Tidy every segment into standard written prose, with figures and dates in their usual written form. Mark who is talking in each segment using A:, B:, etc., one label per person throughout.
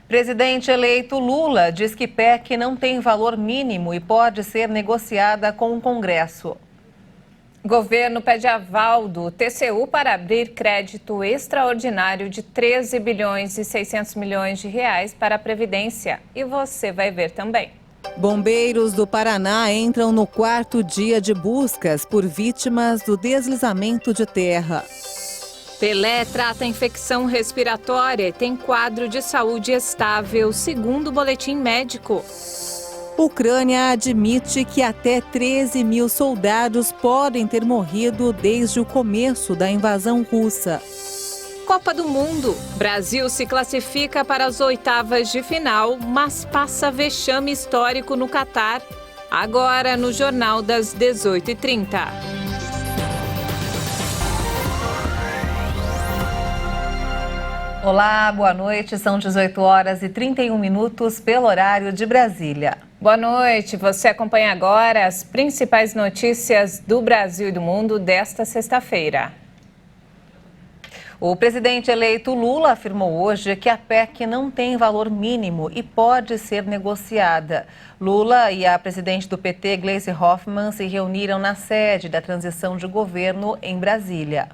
A: Presidente eleito Lula diz que PEC não tem valor mínimo e pode ser negociada com o Congresso.
B: Governo pede aval do TCU para abrir crédito extraordinário de 13 bilhões e 600 milhões de reais para a Previdência. E você vai ver também.
C: Bombeiros do Paraná entram no 4º dia de buscas por vítimas do deslizamento de terra.
B: Pelé trata infecção respiratória e tem quadro de saúde estável, segundo o boletim médico.
C: Ucrânia admite que até 13 mil soldados podem ter morrido desde o começo da invasão russa.
B: Copa do Mundo. Brasil se classifica para as oitavas de final, mas passa vexame histórico no Catar. Agora no Jornal das 18h30.
A: Olá, boa noite. São 18 horas e 31 minutos pelo horário de Brasília.
B: Boa noite. Você acompanha agora as principais notícias do Brasil e do mundo desta sexta-feira.
A: O presidente eleito Lula afirmou hoje que a PEC não tem valor mínimo e pode ser negociada. Lula e a presidente do PT, Gleisi Hoffmann, se reuniram na sede da transição de governo em Brasília.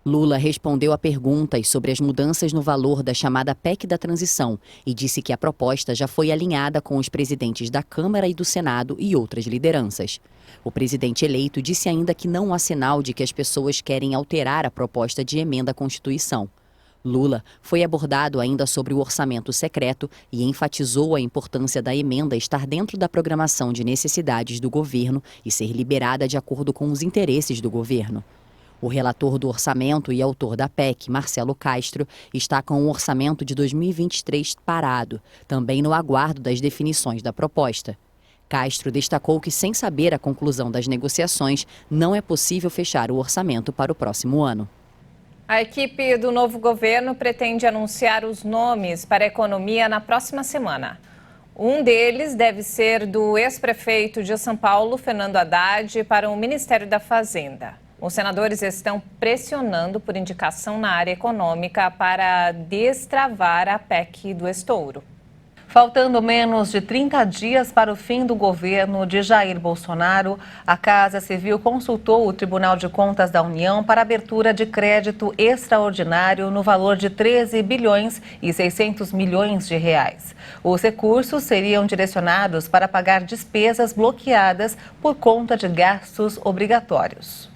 D: Lula respondeu a perguntas sobre as mudanças no valor da chamada PEC da transição e disse que a proposta já foi alinhada com os presidentes da Câmara e do Senado e outras lideranças. O presidente eleito disse ainda que não há sinal de que as pessoas querem alterar a proposta de emenda à Constituição. Lula foi abordado ainda sobre o orçamento secreto e enfatizou a importância da emenda estar dentro da programação de necessidades do governo e ser liberada de acordo com os interesses do governo. O relator do orçamento e autor da PEC, Marcelo Castro, está com o orçamento de 2023 parado, também no aguardo das definições da proposta. Castro destacou que, sem saber a conclusão das negociações, não é possível fechar o orçamento para o próximo ano.
B: A equipe do novo governo pretende anunciar os nomes para a economia na próxima semana. Um deles deve ser do ex-prefeito de São Paulo, Fernando Haddad, para o Ministério da Fazenda. Os senadores estão pressionando por indicação na área econômica para destravar a PEC do estouro.
A: Faltando menos de 30 dias para o fim do governo de Jair Bolsonaro, a Casa Civil consultou o Tribunal de Contas da União para abertura de crédito extraordinário no valor de 13 bilhões e 600 milhões de reais. Os recursos seriam direcionados para pagar despesas bloqueadas por conta de gastos obrigatórios.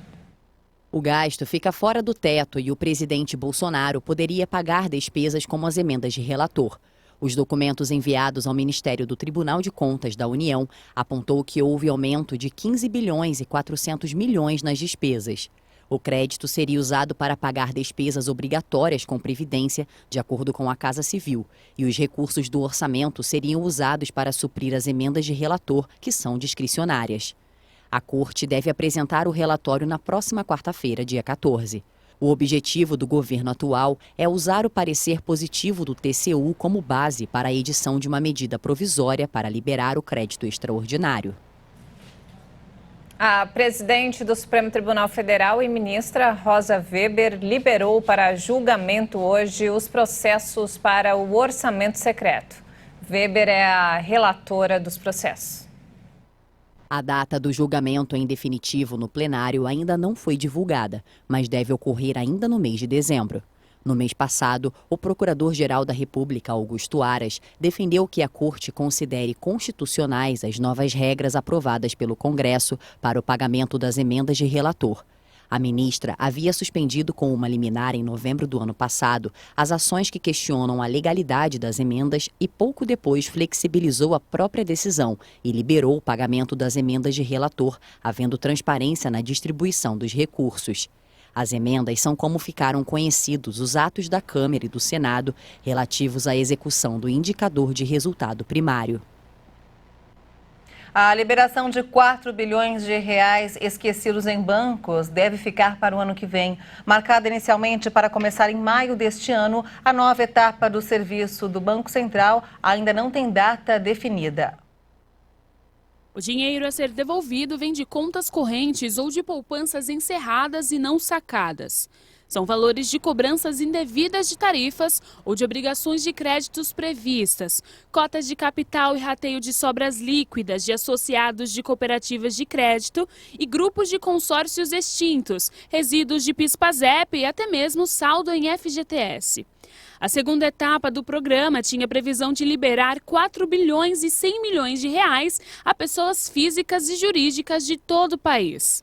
D: O gasto fica fora do teto e o presidente Bolsonaro poderia pagar despesas como as emendas de relator. Os documentos enviados ao Ministério do Tribunal de Contas da União apontou que houve aumento de 15 bilhões e 400 milhões nas despesas. O crédito seria usado para pagar despesas obrigatórias com Previdência, de acordo com a Casa Civil, e os recursos do orçamento seriam usados para suprir as emendas de relator, que são discricionárias. A Corte deve apresentar o relatório na próxima quarta-feira, dia 14. O objetivo do governo atual é usar o parecer positivo do TCU como base para a edição de uma medida provisória para liberar o crédito extraordinário.
B: A presidente do Supremo Tribunal Federal e ministra Rosa Weber liberou para julgamento hoje os processos para o orçamento secreto. Weber é a relatora dos processos.
D: A data do julgamento em definitivo no plenário ainda não foi divulgada, mas deve ocorrer ainda no mês de dezembro. No mês passado, o Procurador-Geral da República, Augusto Aras, defendeu que a Corte considere constitucionais as novas regras aprovadas pelo Congresso para o pagamento das emendas de relator. A ministra havia suspendido com uma liminar em novembro do ano passado as ações que questionam a legalidade das emendas e pouco depois flexibilizou a própria decisão e liberou o pagamento das emendas de relator, havendo transparência na distribuição dos recursos. As emendas são como ficaram conhecidos os atos da Câmara e do Senado relativos à execução do indicador de resultado primário.
A: A liberação de 4 bilhões de reais esquecidos em bancos deve ficar para o ano que vem. Marcada inicialmente para começar em maio deste ano, a nova etapa do serviço do Banco Central ainda não tem data definida.
E: O dinheiro a ser devolvido vem de contas correntes ou de poupanças encerradas e não sacadas. São valores de cobranças indevidas de tarifas ou de obrigações de créditos previstas, cotas de capital e rateio de sobras líquidas de associados de cooperativas de crédito e grupos de consórcios extintos, resíduos de PIS/PASEP e até mesmo saldo em FGTS. A segunda etapa do programa tinha previsão de liberar 4 bilhões e 100 milhões de reais a pessoas físicas e jurídicas de todo o país.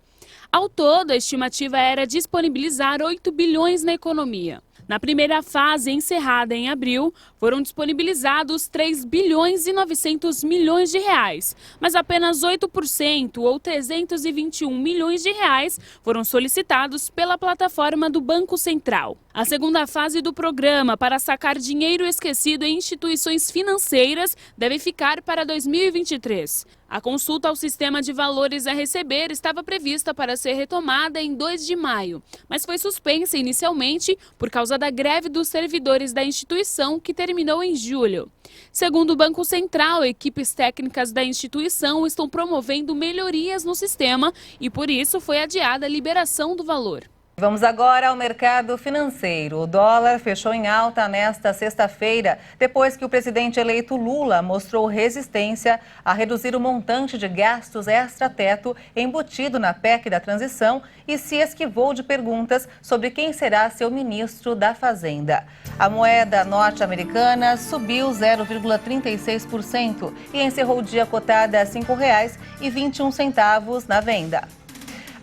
E: Ao todo, a estimativa era disponibilizar 8 bilhões na economia. Na primeira fase, encerrada em abril, foram disponibilizados 3 bilhões e 900 milhões de reais, mas apenas 8% ou 321 milhões de reais foram solicitados pela plataforma do Banco Central. A segunda fase do programa para sacar dinheiro esquecido em instituições financeiras deve ficar para 2023. A consulta ao sistema de valores a receber estava prevista para ser retomada em 2 de maio, mas foi suspensa inicialmente por causa da greve dos servidores da instituição, que terminou em julho. Segundo o Banco Central, equipes técnicas da instituição estão promovendo melhorias no sistema e por isso foi adiada a liberação do valor.
A: Vamos agora ao mercado financeiro. O dólar fechou em alta nesta sexta-feira, depois que o presidente eleito Lula mostrou resistência a reduzir o montante de gastos extra-teto embutido na PEC da transição e se esquivou de perguntas sobre quem será seu ministro da Fazenda. A moeda norte-americana subiu 0,36% e encerrou o dia cotada a R$ 5,21 na venda.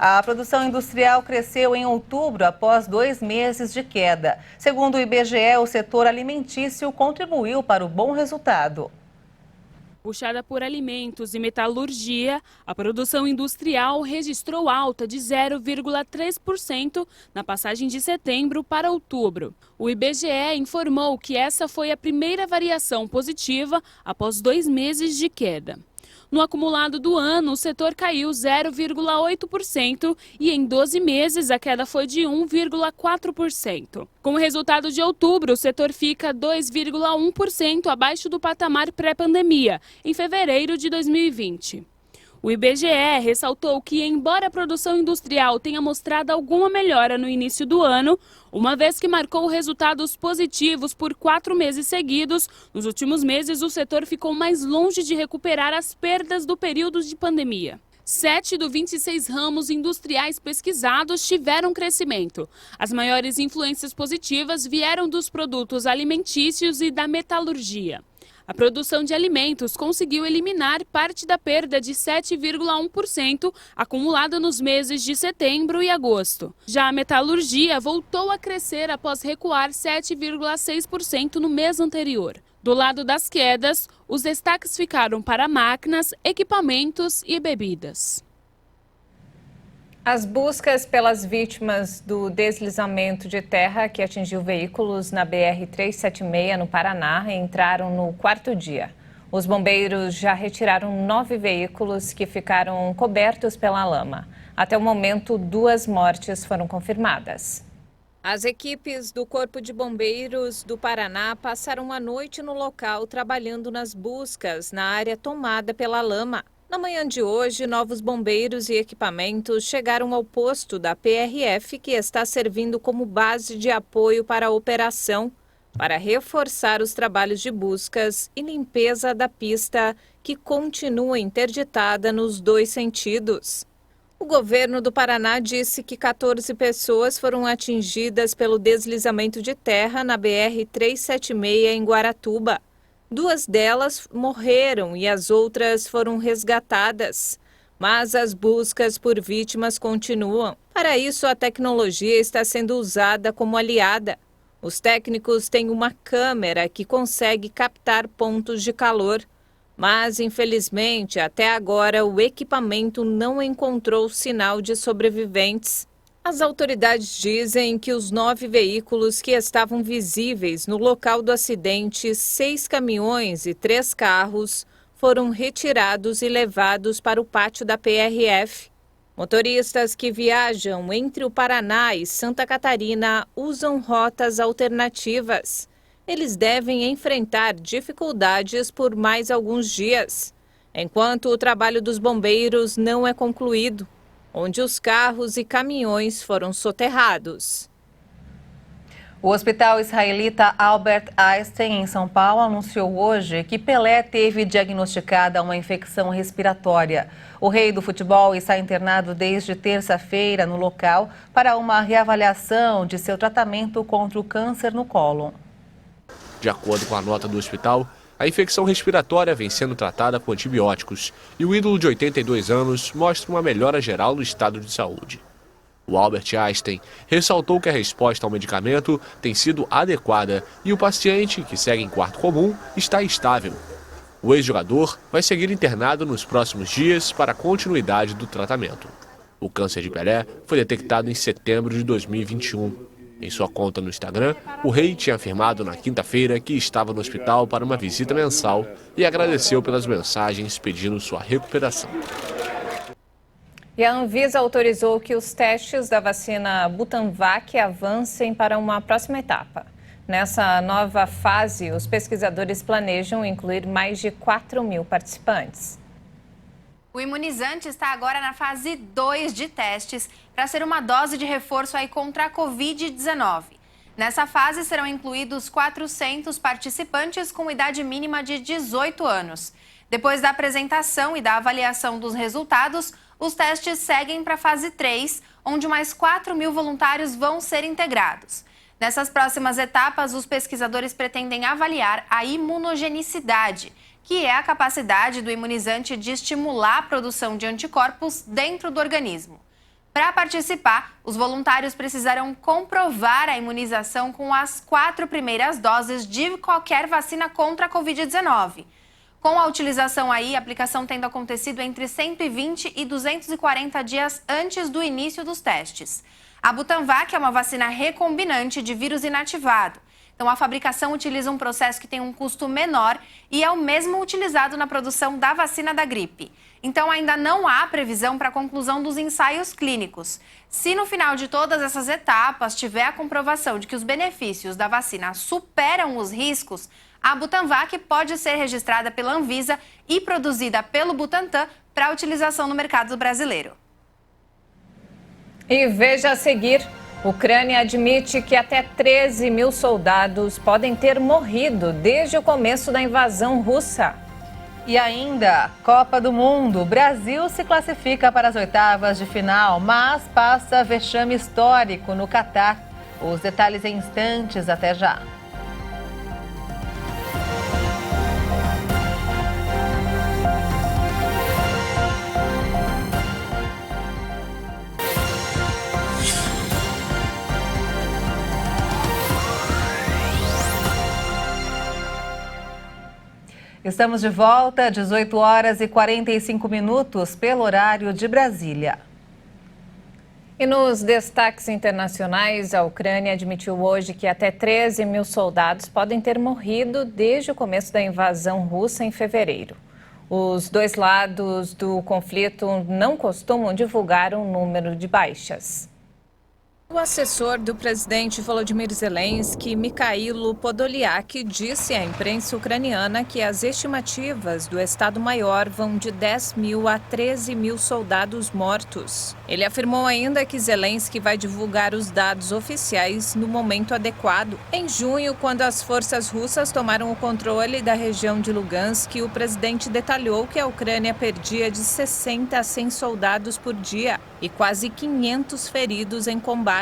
A: A produção industrial cresceu em outubro após 2 meses de queda. Segundo o IBGE, o setor alimentício contribuiu para o bom resultado.
E: Puxada por alimentos e metalurgia, a produção industrial registrou alta de 0,3% na passagem de setembro para outubro. O IBGE informou que essa foi a primeira variação positiva após 2 meses de queda. No acumulado do ano, o setor caiu 0,8% e em 12 meses a queda foi de 1,4%. Com o resultado de outubro, o setor fica 2,1% abaixo do patamar pré-pandemia, em fevereiro de 2020. O IBGE ressaltou que, embora a produção industrial tenha mostrado alguma melhora no início do ano, uma vez que marcou resultados positivos por 4 meses seguidos, nos últimos meses o setor ficou mais longe de recuperar as perdas do período de pandemia. 7 dos 26 ramos industriais pesquisados tiveram crescimento. As maiores influências positivas vieram dos produtos alimentícios e da metalurgia. A produção de alimentos conseguiu eliminar parte da perda de 7,1% acumulada nos meses de setembro e agosto. Já a metalurgia voltou a crescer após recuar 7,6% no mês anterior. Do lado das quedas, os destaques ficaram para máquinas, equipamentos e bebidas.
B: As buscas pelas vítimas do deslizamento de terra que atingiu veículos na BR-376 no Paraná entraram no 4º dia. Os bombeiros já retiraram 9 veículos que ficaram cobertos pela lama. Até o momento, 2 mortes foram confirmadas. As equipes do Corpo de Bombeiros do Paraná passaram a noite no local trabalhando nas buscas na área tomada pela lama. Na manhã de hoje, novos bombeiros e equipamentos chegaram ao posto da PRF, que está servindo como base de apoio para a operação, para reforçar os trabalhos de buscas e limpeza da pista, que continua interditada nos 2 sentidos. O governo do Paraná disse que 14 pessoas foram atingidas pelo deslizamento de terra na BR-376 em Guaratuba. 2 delas morreram e as outras foram resgatadas. Mas as buscas por vítimas continuam. Para isso, a tecnologia está sendo usada como aliada. Os técnicos têm uma câmera que consegue captar pontos de calor. Mas, infelizmente, até agora o equipamento não encontrou sinal de sobreviventes. As autoridades dizem que os 9 veículos que estavam visíveis no local do acidente, 6 caminhões e 3 carros, foram retirados e levados para o pátio da PRF. Motoristas que viajam entre o Paraná e Santa Catarina usam rotas alternativas. Eles devem enfrentar dificuldades por mais alguns dias, enquanto o trabalho dos bombeiros não é concluído, onde os carros e caminhões foram soterrados.
A: O hospital israelita Albert Einstein, em São Paulo, anunciou hoje que Pelé teve diagnosticada uma infecção respiratória. O rei do futebol está internado desde terça-feira no local para uma reavaliação de seu tratamento contra o câncer no cólon.
F: De acordo com a nota do hospital, a infecção respiratória vem sendo tratada com antibióticos e o ídolo de 82 anos mostra uma melhora geral no estado de saúde. O Albert Einstein ressaltou que a resposta ao medicamento tem sido adequada e o paciente, que segue em quarto comum, está estável. O ex-jogador vai seguir internado nos próximos dias para a continuidade do tratamento. O câncer de Pelé foi detectado em setembro de 2021. Em sua conta no Instagram, o rei tinha afirmado na quinta-feira que estava no hospital para uma visita mensal e agradeceu pelas mensagens pedindo sua recuperação.
B: E a Anvisa autorizou que os testes da vacina Butanvac avancem para uma próxima etapa. Nessa nova fase, os pesquisadores planejam incluir mais de 4.000 participantes.
G: O imunizante está agora na fase 2 de testes para ser uma dose de reforço aí contra a Covid-19. Nessa fase serão incluídos 400 participantes com idade mínima de 18 anos. Depois da apresentação e da avaliação dos resultados, os testes seguem para a fase 3, onde mais 4.000 voluntários vão ser integrados. Nessas próximas etapas, os pesquisadores pretendem avaliar a imunogenicidade, que é a capacidade do imunizante de estimular a produção de anticorpos dentro do organismo. Para participar, os voluntários precisarão comprovar a imunização com as 4 primeiras doses de qualquer vacina contra a Covid-19. Com a utilização aí, a aplicação tendo acontecido entre 120 e 240 dias antes do início dos testes. A Butanvac é uma vacina recombinante de vírus inativado. Então, a fabricação utiliza um processo que tem um custo menor e é o mesmo utilizado na produção da vacina da gripe. Então, ainda não há previsão para a conclusão dos ensaios clínicos. Se no final de todas essas etapas tiver a comprovação de que os benefícios da vacina superam os riscos, a Butanvac pode ser registrada pela Anvisa e produzida pelo Butantan para utilização no mercado brasileiro.
B: E veja a seguir, Ucrânia admite que até 13.000 soldados podem ter morrido desde o começo da invasão russa.
A: E ainda, Copa do Mundo. O Brasil se classifica para as oitavas de final, mas passa vexame histórico no Catar. Os detalhes em instantes, até já. Estamos de volta, 18 horas e 45 minutos, pelo horário de Brasília.
B: E nos destaques internacionais, a Ucrânia admitiu hoje que até 13.000 soldados podem ter morrido desde o começo da invasão russa em fevereiro. Os dois lados do conflito não costumam divulgar um número de baixas. O assessor do presidente Volodymyr Zelensky, Mikhailo Podolyak, disse à imprensa ucraniana que as estimativas do Estado-Maior vão de 10.000 a 13.000 soldados mortos. Ele afirmou ainda que Zelensky vai divulgar os dados oficiais no momento adequado. Em junho, quando as forças russas tomaram o controle da região de Lugansk, o presidente detalhou que a Ucrânia perdia de 60 a 100 soldados por dia e quase 500 feridos em combate.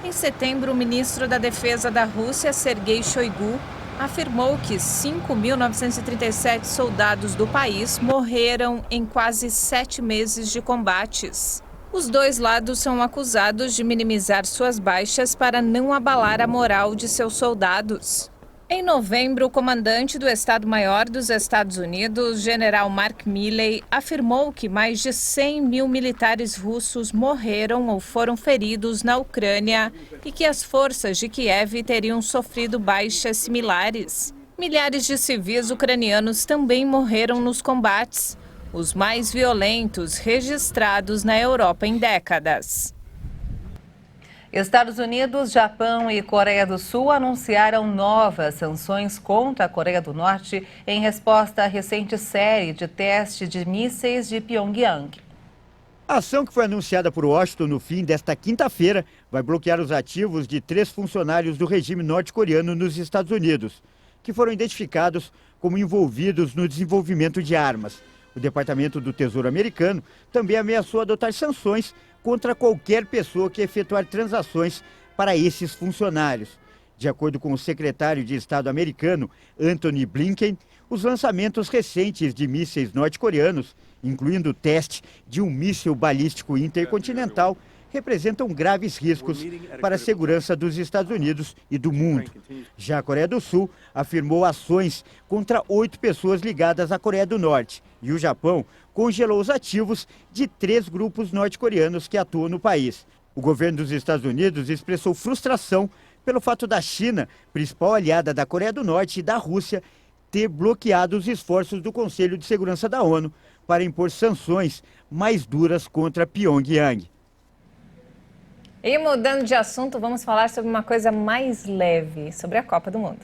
B: Em setembro, o ministro da Defesa da Rússia, Sergei Shoigu, afirmou que 5.937 soldados do país morreram em quase 7 meses de combates. Os dois lados são acusados de minimizar suas baixas para não abalar a moral de seus soldados. Em novembro, o comandante do Estado-Maior dos Estados Unidos, general Mark Milley, afirmou que mais de 100.000 militares russos morreram ou foram feridos na Ucrânia e que as forças de Kiev teriam sofrido baixas similares. Milhares de civis ucranianos também morreram nos combates, os mais violentos registrados na Europa em décadas.
A: Estados Unidos, Japão e Coreia do Sul anunciaram novas sanções contra a Coreia do Norte em resposta à recente série de testes de mísseis de Pyongyang.
H: A ação, que foi anunciada por Washington no fim desta quinta-feira, vai bloquear os ativos de 3 funcionários do regime norte-coreano nos Estados Unidos, que foram identificados como envolvidos no desenvolvimento de armas. O Departamento do Tesouro americano também ameaçou adotar sanções contra qualquer pessoa que efetuar transações para esses funcionários. De acordo com o secretário de Estado americano, Antony Blinken, os lançamentos recentes de mísseis norte-coreanos, incluindo o teste de um míssil balístico intercontinental, representam graves riscos para a segurança dos Estados Unidos e do mundo. Já a Coreia do Sul afirmou ações contra 8 pessoas ligadas à Coreia do Norte. E o Japão congelou os ativos de 3 grupos norte-coreanos que atuam no país. O governo dos Estados Unidos expressou frustração pelo fato da China, principal aliada da Coreia do Norte e da Rússia, ter bloqueado os esforços do Conselho de Segurança da ONU para impor sanções mais duras contra Pyongyang.
B: E mudando de assunto, vamos falar sobre uma coisa mais leve, sobre a Copa do Mundo.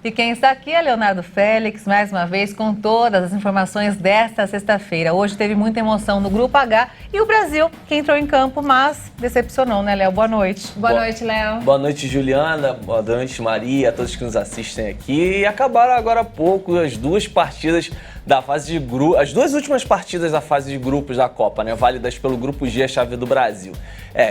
A: E quem está aqui é Leonardo Félix, mais uma vez, com todas as informações desta sexta-feira. Hoje teve muita emoção no Grupo H e o Brasil, que entrou em campo, mas decepcionou, né, Léo? Boa noite.
B: Boa noite, Léo.
I: Boa noite, Juliana. Boa noite, Maria, a todos que nos assistem aqui. E acabaram agora há pouco as 2 partidas da fase de grupos, as 2 últimas partidas da fase de grupos da Copa, né, válidas pelo Grupo G, a chave do Brasil.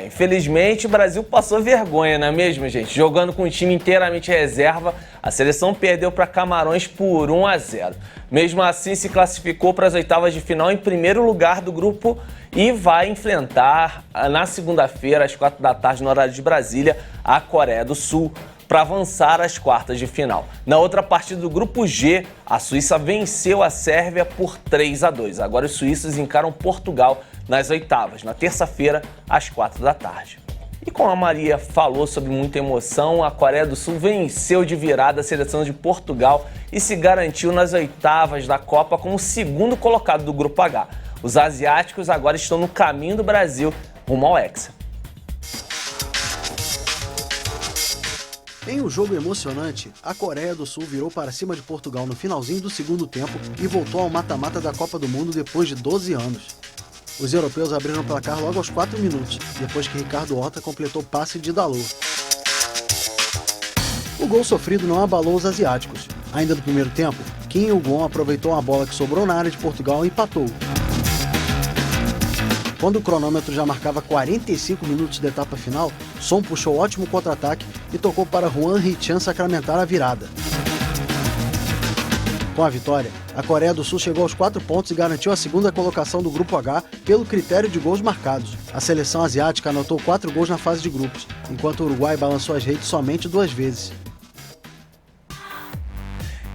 I: Infelizmente o Brasil passou vergonha, não é mesmo, gente? Jogando com o time inteiramente reserva, a seleção perdeu para Camarões por 1-0. Mesmo assim, se classificou para as oitavas de final em primeiro lugar do grupo e vai enfrentar na segunda-feira, às 4 da tarde, no horário de Brasília, a Coreia do Sul, para avançar às quartas de final. Na outra partida do Grupo G, a Suíça venceu a Sérvia por 3-2. Agora os suíços encaram Portugal nas oitavas, na terça-feira, às 4 da tarde. E como a Maria falou sobre muita emoção, a Coreia do Sul venceu de virada a seleção de Portugal e se garantiu nas oitavas da Copa como o segundo colocado do Grupo H. Os asiáticos agora estão no caminho do Brasil rumo ao Hexa.
J: Em um jogo emocionante, a Coreia do Sul virou para cima de Portugal no finalzinho do segundo tempo e voltou ao mata-mata da Copa do Mundo depois de 12 anos. Os europeus abriram o placar logo aos 4 minutos, depois que Ricardo Horta completou o passe de Dalot. O gol sofrido não abalou os asiáticos. Ainda no primeiro tempo, Kim Il-gon aproveitou uma bola que sobrou na área de Portugal e empatou. Quando o cronômetro já marcava 45 minutos da etapa final, Son puxou ótimo contra-ataque e tocou para Hwang Hee-chan sacramentar a virada. Com a vitória, a Coreia do Sul chegou aos 4 pontos e garantiu a segunda colocação do Grupo H pelo critério de gols marcados. A seleção asiática anotou 4 gols na fase de grupos, enquanto o Uruguai balançou as redes somente 2 vezes.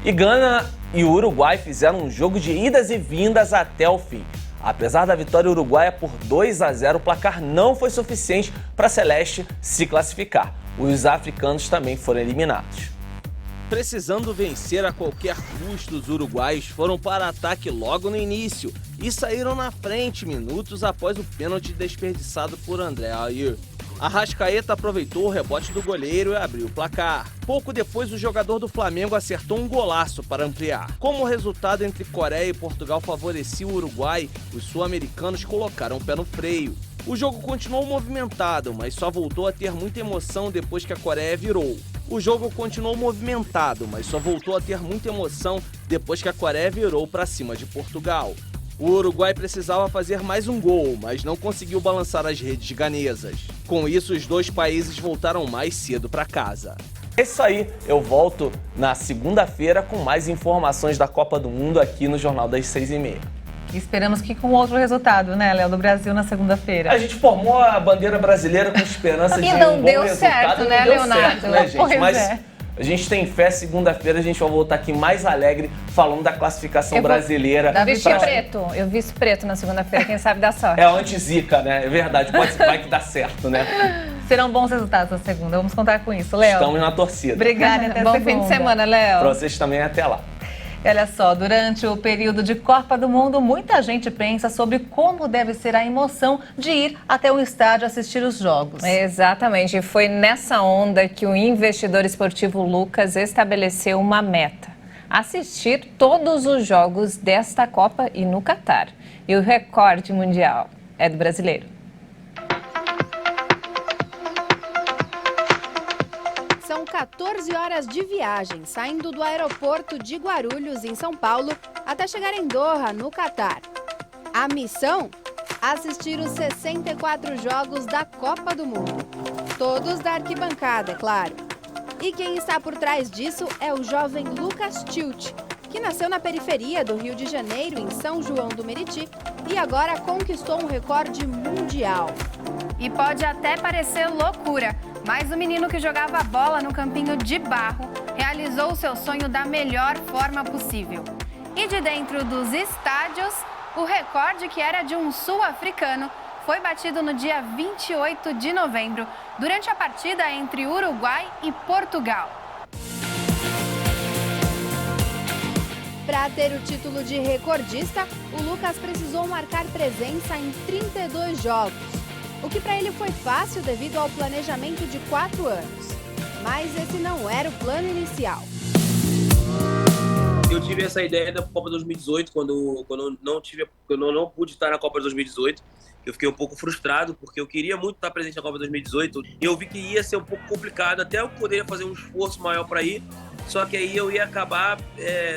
I: E Gana e o Uruguai fizeram um jogo de idas e vindas até o fim. Apesar da vitória uruguaia por 2-0, o placar não foi suficiente para a Celeste se classificar. Os africanos também foram eliminados.
K: Precisando vencer a qualquer custo, os uruguaios foram para ataque logo no início e saíram na frente minutos após o pênalti desperdiçado por André Ayew. Arrascaeta aproveitou o rebote do goleiro e abriu o placar. Pouco depois, o jogador do Flamengo acertou um golaço para ampliar. Como o resultado entre Coreia e Portugal favorecia o Uruguai, os sul-americanos colocaram o pé no freio. O jogo continuou movimentado, mas só voltou a ter muita emoção depois que a Coreia virou. Para cima de Portugal. O Uruguai precisava fazer mais um gol, mas não conseguiu balançar as redes ganesas. Com isso, os 2 países voltaram mais cedo para casa.
I: É isso aí, eu volto na segunda-feira com mais informações da Copa do Mundo aqui no Jornal das 6h30.
A: E esperamos que com outro resultado, né, Léo, do Brasil na segunda-feira.
I: A gente formou a bandeira brasileira com esperança de um bom resultado.
B: Certo, né, Leonardo?
I: Certo, né, gente? Mas a gente tem fé, segunda-feira a gente vai voltar aqui mais alegre, falando da classificação brasileira.
B: Eu visto preto na segunda-feira, quem sabe dá sorte.
I: É a anti-zica, né? É verdade, vai que dá certo, né?
A: Serão bons resultados na segunda, vamos contar com isso, Léo.
I: Estamos na torcida.
A: Obrigada, até
B: bom
A: segunda.
B: Fim de semana, Léo.
I: Para vocês também, até lá.
A: Olha só, durante o período de Copa do Mundo, muita gente pensa sobre como deve ser a emoção de ir até um estádio assistir os jogos.
B: Exatamente, e foi nessa onda que o investidor esportivo Lucas estabeleceu uma meta. assistir todos os jogos desta Copa e no Catar. E o recorde mundial é do brasileiro.
L: São 14 horas de viagem, saindo do aeroporto de Guarulhos, em São Paulo, até chegar em Doha, no Catar. A missão? Assistir os 64 jogos da Copa do Mundo. Todos da arquibancada, é claro. E quem está por trás disso é o jovem Lucas Tilt, que nasceu na periferia do Rio de Janeiro, em São João do Meriti, e agora conquistou um recorde mundial.
G: E pode até parecer loucura, mas o menino que jogava bola no campinho de barro realizou o seu sonho da melhor forma possível. E de dentro dos estádios, o recorde, que era de um sul-africano, foi batido no dia 28 de novembro, durante a partida entre Uruguai e Portugal.
L: Para ter o título de recordista, o Lucas precisou marcar presença em 32 jogos, o que para ele foi fácil devido ao planejamento de 4 anos. Mas esse não era o plano inicial.
M: Eu tive essa ideia da Copa 2018, quando eu não pude estar na Copa 2018. Eu fiquei um pouco frustrado, porque eu queria muito estar presente na Copa 2018. E eu vi que ia ser um pouco complicado, até eu poderia fazer um esforço maior para ir, só que aí eu ia acabar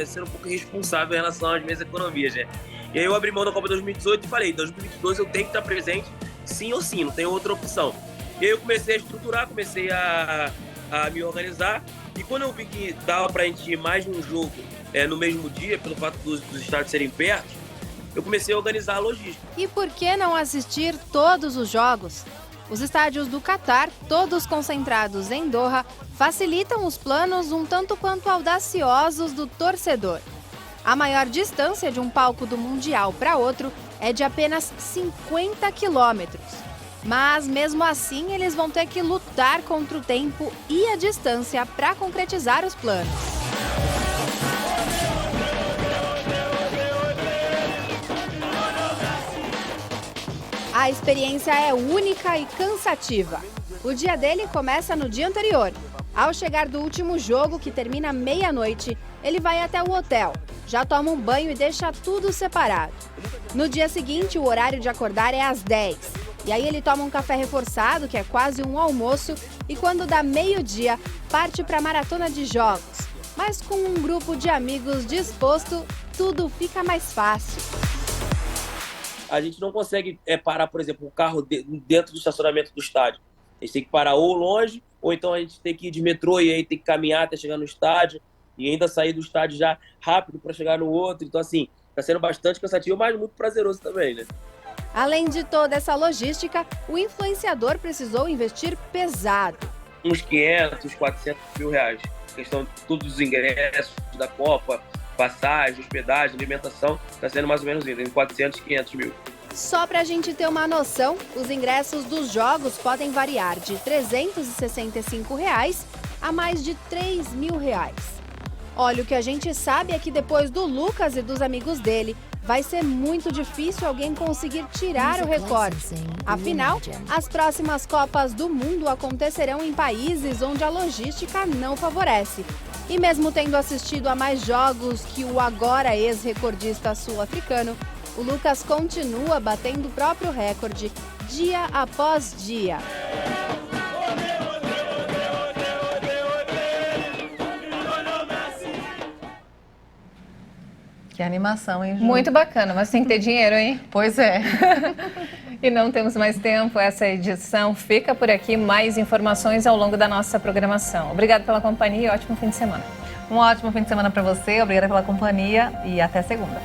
M: sendo um pouco irresponsável em relação às minhas economias, né? E aí eu abri mão da Copa 2018 e falei, em 2022 eu tenho que estar presente, sim ou sim, não tem outra opção. E aí eu comecei a estruturar, comecei a me organizar, e quando eu vi que dava para a gente ir mais num jogo no mesmo dia, pelo fato dos estádios serem perto, eu comecei a organizar a logística.
L: E por que não assistir todos os jogos? Os estádios do Catar, todos concentrados em Doha, facilitam os planos um tanto quanto audaciosos do torcedor. A maior distância de um palco do Mundial para outro é de apenas 50 quilômetros. Mas, mesmo assim, eles vão ter que lutar contra o tempo e a distância para concretizar os planos. A experiência é única e cansativa. O dia dele começa no dia anterior. Ao chegar do último jogo, que termina meia-noite, ele vai até o hotel, já toma um banho e deixa tudo separado. No dia seguinte, o horário de acordar é às 10. E aí ele toma um café reforçado, que é quase um almoço, e quando dá meio-dia, parte para a maratona de jogos. Mas com um grupo de amigos disposto, tudo fica mais fácil.
M: A gente não consegue parar, por exemplo, o carro dentro do estacionamento do estádio. A gente tem que parar ou longe, ou então a gente tem que ir de metrô e aí tem que caminhar até chegar no estádio e ainda sair do estádio já rápido para chegar no outro. Então, assim, está sendo bastante cansativo, mas muito prazeroso também, né?
L: Além de toda essa logística, o influenciador precisou investir pesado.
M: Uns 500, 400 mil reais. A questão de todos os ingressos da Copa, passagem, hospedagem, alimentação, está sendo mais ou menos isso, entre 400 e 500 mil.
L: Só para a gente ter uma noção, os ingressos dos jogos podem variar de R$ 365 a mais de R$ 3.000. Olha, o que a gente sabe é que depois do Lucas e dos amigos dele, vai ser muito difícil alguém conseguir tirar o recorde. Afinal, as próximas Copas do Mundo acontecerão em países onde a logística não favorece. E mesmo tendo assistido a mais jogos que o agora ex-recordista sul-africano, o Lucas continua batendo o próprio recorde dia após dia.
A: Que animação, hein, Ju?
B: Muito bacana, mas tem que ter dinheiro, hein?
A: Pois é.
B: E não temos mais tempo, essa edição fica por aqui. Mais informações ao longo da nossa programação. Obrigada pela companhia e ótimo fim de semana.
A: Um ótimo fim de semana para você, obrigada pela companhia e até segunda.